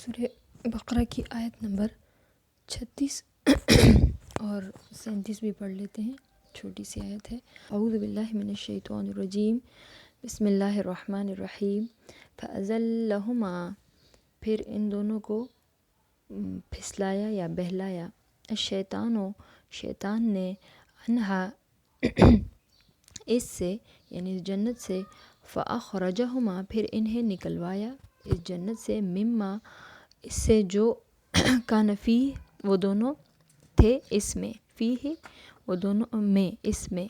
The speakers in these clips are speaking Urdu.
سورہ بقرہ کی آیت نمبر 36 اور 37 بھی پڑھ لیتے ہیں، چھوٹی سی آیت ہے۔ اعوذ باللہ من الشیطان الرجیم، بسم اللہ الرحمن الرحیم۔ فَأَزَلَّهُمَا، پھر ان دونوں کو پھسلایا یا بہلایا، الشیطانو، شیطان نے، عنہا اس سے یعنی جنت سے، فَأَخْرَجَهُمَا، پھر انہیں نکلوایا اس جنت سے، مما، اس سے جو، کان فیہ، وہ دونوں تھے اس میں، فیہ، وہ دونوں میں، اس میں،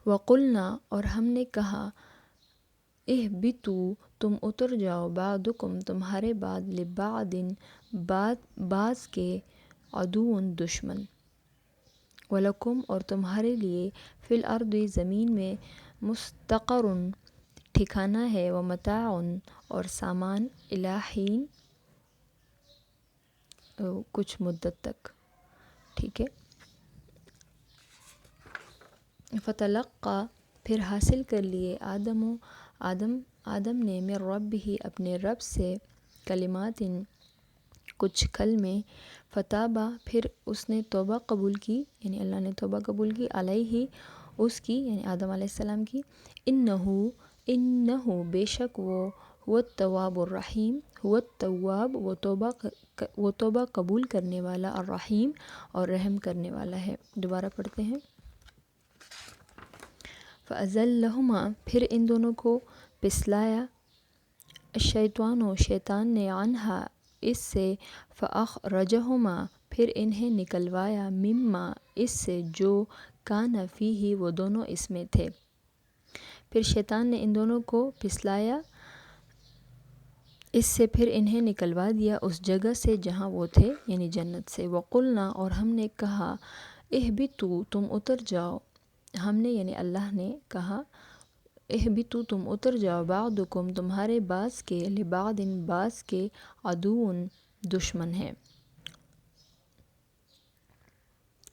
وَقُلْنَا، اور ہم نے کہا، اہبطوا، تم اتر جاؤ، بعضکم، تمہارے بعد، لبعض، بعض کے، عدو، دشمن، وَلَکُمْ، اور تمہارے لیے، فی الارض، زمین میں، مستقر، ٹھکانہ ہے، ومتاع، اور سامان، الی حین، کچھ مدت تک، ٹھیک ہے۔ فتلقی، پھر حاصل کر لیے، آدم نے، من ربہ، اپنے رب سے، کلمات، کچھ کلمے، فتابا، پھر اس نے توبہ قبول کی، یعنی اللہ نے توبہ قبول کی، علیہ، اس کی، یعنی آدم علیہ السلام کی، انہ، بے شک وہ، هو التواب الرحیم، هو التواب، وہ توبہ قبول کرنے والا، الرحیم، اور رحم کرنے والا ہے۔ دوبارہ پڑھتے ہیں۔ فَأَزَلَّهُمَا، پھر ان دونوں کو پھسلایا، الشیطان، شیطان نے، عنہا، اس سے، فَأَخْرَجَهُمَا، پھر انہیں نکلوایا، مما، اس سے جو، کان فیہ، وہ دونوں اس میں تھے۔ پھر شیطان نے ان دونوں کو پھسلایا اس سے، پھر انہیں نکلوا دیا اس جگہ سے جہاں وہ تھے، یعنی جنت سے، وَقُلْنَا، اور ہم نے کہا، اہبطوا، تم اتر جاؤ، ہم نے یعنی اللہ نے کہا، اہبطوا، تم اتر جاؤ، بعضکم، تمہارے بعض کے، لبعض، بعض کے، عدو، دشمن ہیں،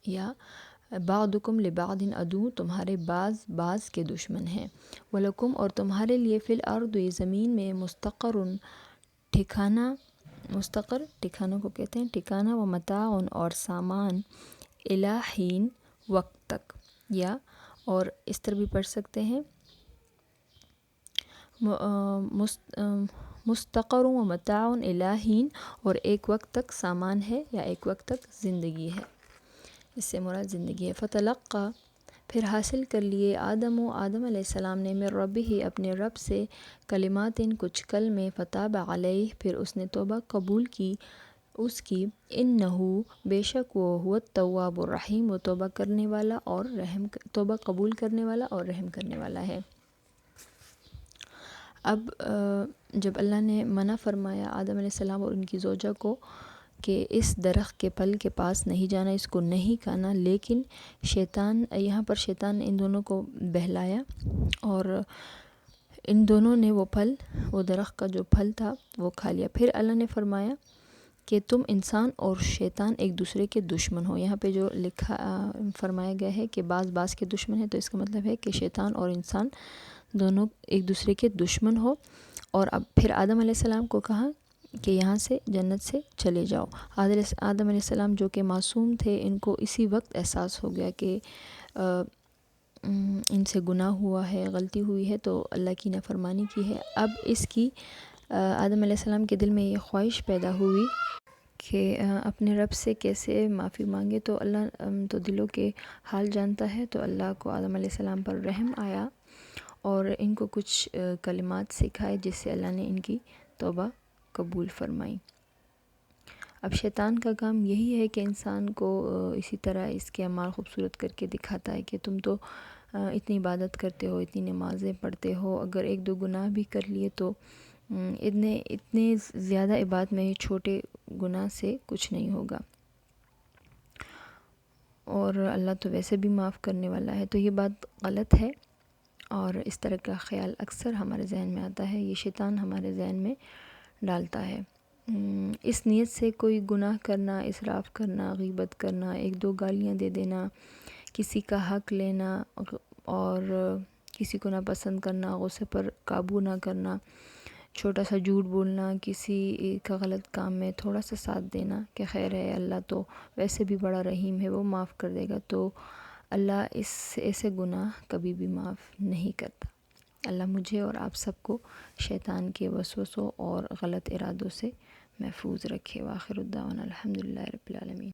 یا بعضکم لبعض عدو، تمہارے بعض کے دشمن ہیں، وَلَکُمْ، اور تمہارے لیے، فی الارض، زمین میں، مستقر، ٹھکانہ، مستقر، ٹھکانوں کو کہتے ہیں، ٹھکانہ، ومتاع، اور سامان، الی حین، وقت تک، یا اور اس طرح بھی پڑھ سکتے ہیں، مستقر ومتاع الی حین، اور ایک وقت تک سامان ہے یا ایک وقت تک زندگی ہے، اس سے مراد زندگی ہے۔ فتلقی، پھر حاصل کر لیے، آدم علیہ السلام نے، من ربہ، اپنے رب سے، کلمات، کچھ کلمے، فتاب علیہ، پھر اس نے توبہ قبول کی اس کی، انہ، بے شک وہ، هو التواب الرحیم، وہ توبہ کرنے والا اور توبہ قبول کرنے والا اور رحم کرنے والا ہے۔ اب جب اللہ نے منع فرمایا آدم علیہ السلام اور ان کی زوجہ کو کہ اس درخت کے پھل کے پاس نہیں جانا، اس کو نہیں کھانا، لیکن شیطان، یہاں پر شیطان نے ان دونوں کو بہلایا اور ان دونوں نے وہ پھل، وہ درخت کا جو پھل تھا وہ کھا لیا۔ پھر اللہ نے فرمایا کہ تم انسان اور شیطان ایک دوسرے کے دشمن ہو۔ یہاں پہ جو لکھا فرمایا گیا ہے کہ بعض کے دشمن ہیں، تو اس کا مطلب ہے کہ شیطان اور انسان دونوں ایک دوسرے کے دشمن ہو۔ اور اب پھر آدم علیہ السلام کو کہا کہ یہاں سے، جنت سے چلے جاؤ۔ آدم علیہ السلام جو کہ معصوم تھے، ان کو اسی وقت احساس ہو گیا کہ ان سے گناہ ہوا ہے، غلطی ہوئی ہے، تو اللہ کی نافرمانی کی ہے۔ اب اس کی آدم علیہ السلام کے دل میں یہ خواہش پیدا ہوئی کہ اپنے رب سے کیسے معافی مانگے، تو اللہ تو دلوں کے حال جانتا ہے، تو اللہ کو آدم علیہ السلام پر رحم آیا اور ان کو کچھ کلمات سکھائے، جس سے اللہ نے ان کی توبہ قبول فرمائی۔ اب شیطان کا کام یہی ہے کہ انسان کو اسی طرح اس کے اعمال خوبصورت کر کے دکھاتا ہے کہ تم تو اتنی عبادت کرتے ہو، اتنی نمازیں پڑھتے ہو، اگر ایک دو گناہ بھی کر لیے تو اتنے زیادہ عبادت میں، چھوٹے گناہ سے کچھ نہیں ہوگا، اور اللہ تو ویسے بھی معاف کرنے والا ہے۔ تو یہ بات غلط ہے، اور اس طرح کا خیال اکثر ہمارے ذہن میں آتا ہے، یہ شیطان ہمارے ذہن میں ڈالتا ہے۔ اس نیت سے کوئی گناہ کرنا، اسراف کرنا، غیبت کرنا، ایک دو گالیاں دے دینا، کسی کا حق لینا اور کسی کو ناپسند کرنا، غصے پر قابو نہ کرنا، چھوٹا سا جھوٹ بولنا، کسی کا غلط کام میں تھوڑا سا ساتھ دینا کہ خیر ہے، اللہ تو ویسے بھی بڑا رحیم ہے، وہ معاف کر دے گا، تو اللہ ایسے گناہ کبھی بھی معاف نہیں کرتا۔ اللہ مجھے اور آپ سب کو شیطان کے وسوسوں اور غلط ارادوں سے محفوظ رکھے۔ وآخر الدعوانا الحمدللہ رب العالمین۔